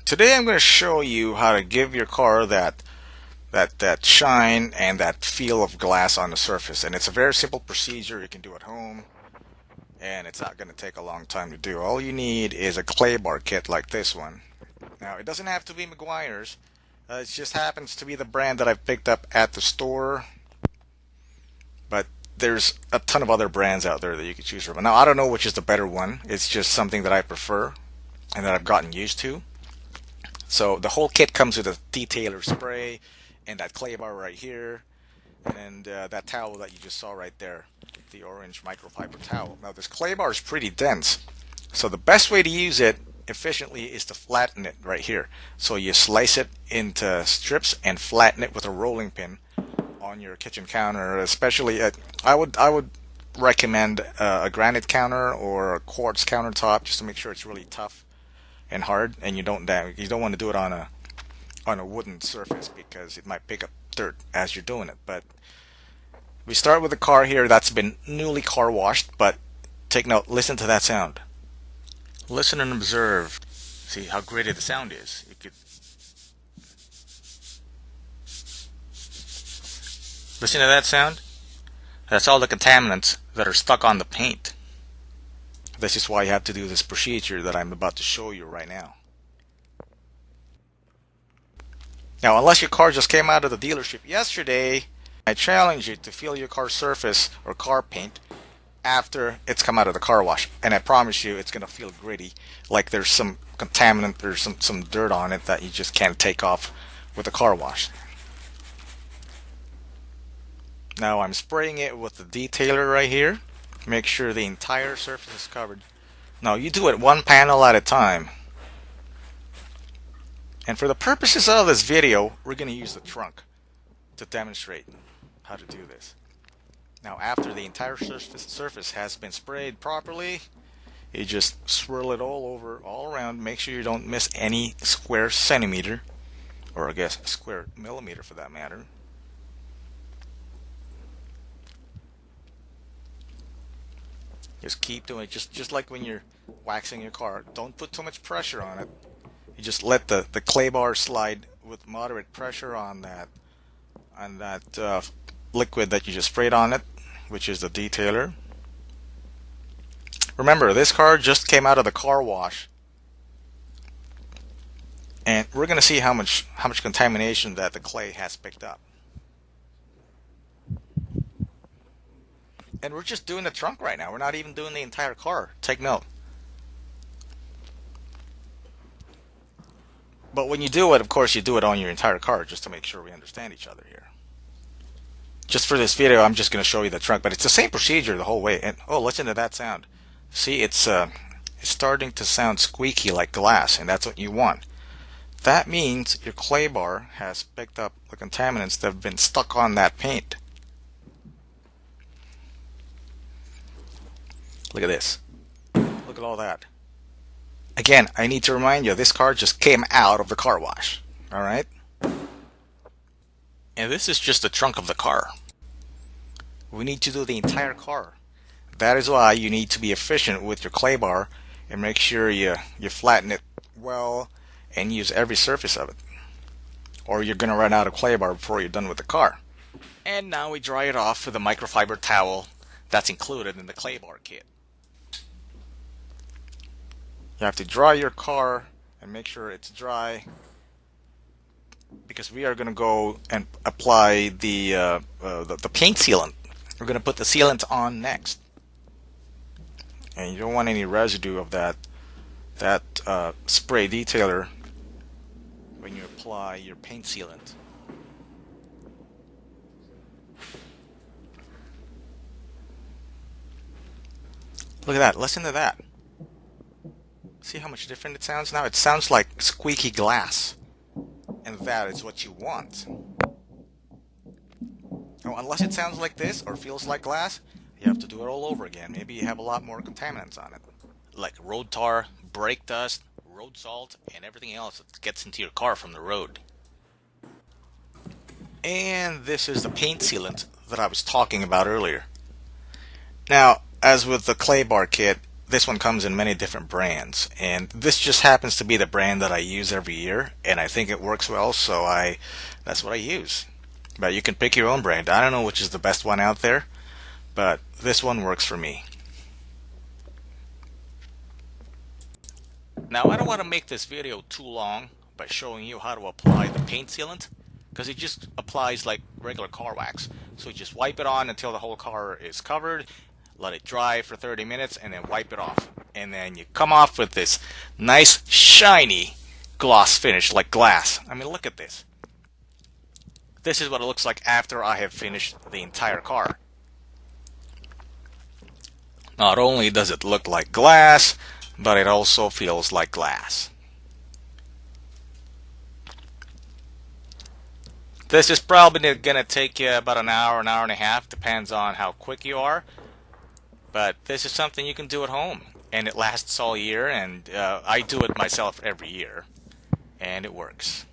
Today I'm going to show you how to give your car that shine and that feel of glass on the surface. And it's a very simple procedure you can do at home, and it's not going to take a long time to do. All you need is a clay bar kit like this one. Now, it doesn't have to be Meguiar's. It just happens to be the brand that I've picked up at the store. But there's a ton of other brands out there that you can choose from. Now, I don't know which is the better one. It's just something that I prefer and that I've gotten used to. So the whole kit comes with a detailer spray and that clay bar right here, and that towel that you just saw right there, the orange microfiber towel. Now this clay bar is pretty dense, so the best way to use it efficiently is to flatten it right here. So you slice it into strips and flatten it with a rolling pin on your kitchen counter. Especially, I would recommend a granite counter or a quartz countertop, just to make sure it's really tough and hard, and you don't want to do it on a wooden surface because it might pick up dirt as you're doing it. But we start with a car here that's been newly car washed, but take note, listen to that sound. Listen and observe. See how gritty the sound is. You could listen to that sound. That's all the contaminants that are stuck on the paint. This is why you have to do this procedure that I'm about to show you right now. Now, unless your car just came out of the dealership yesterday, I challenge you to feel your car surface or car paint after it's come out of the car wash. And I promise you it's going to feel gritty, like there's some contaminant or some dirt on it that you just can't take off with a car wash. Now I'm spraying it with the detailer right here. Make sure the entire surface is covered. Now you do it one panel at a time. And for the purposes of this video, we're going to use the trunk to demonstrate how to do this. Now after the entire surface has been sprayed properly, you just swirl it all around. Make sure you don't miss any square centimeter, or I guess square millimeter for that matter. Just keep doing it, just like when you're waxing your car. Don't put too much pressure on it. You just let the clay bar slide with moderate pressure on that liquid that you just sprayed on it, which is the detailer. Remember, this car just came out of the car wash, and we're going to see how much contamination that the clay has picked up. And we're just doing the trunk right now. We're not even doing the entire car. Take note. But when you do it, of course, you do it on your entire car, just to make sure we understand each other here. Just for this video, I'm just going to show you the trunk, but it's the same procedure the whole way. And oh, listen to that sound. See, it's starting to sound squeaky like glass, and that's what you want. That means your clay bar has picked up the contaminants that have been stuck on that paint. Look at this. Look at all that. Again, I need to remind you, this car just came out of the car wash. Alright? And this is just the trunk of the car. We need to do the entire car. That is why you need to be efficient with your clay bar and make sure you flatten it well and use every surface of it. Or you're going to run out of clay bar before you're done with the car. And now we dry it off with a microfiber towel that's included in the clay bar kit. You have to dry your car and make sure it's dry, because we are going to go and apply the paint sealant. We're going to put the sealant on next, and you don't want any residue of that spray detailer when you apply your paint sealant. Look at that. Listen to that. See how much different it sounds now? It sounds like squeaky glass. And that is what you want. Now, unless it sounds like this or feels like glass, you have to do it all over again. Maybe you have a lot more contaminants on it, like road tar, brake dust, road salt, and everything else that gets into your car from the road. And this is the paint sealant that I was talking about earlier. Now, as with the clay bar kit, this one comes in many different brands, and this just happens to be the brand that I use every year, and I think it works well, so I that's what I use. But you can pick your own brand. I don't know which is the best one out there, but this one works for me. Now, I don't want to make this video too long by showing you how to apply the paint sealant, because it just applies like regular car wax. So you just wipe it on until the whole car is covered, let it dry for 30 minutes, and then wipe it off. And then you come off with this nice shiny gloss finish like glass. I mean, look at this. This is what it looks like after I have finished the entire car. Not only does it look like glass, but it also feels like glass. This is probably going to take you about an hour and a half, depends on how quick you are. But this is something you can do at home, and it lasts all year, and I do it myself every year, and it works.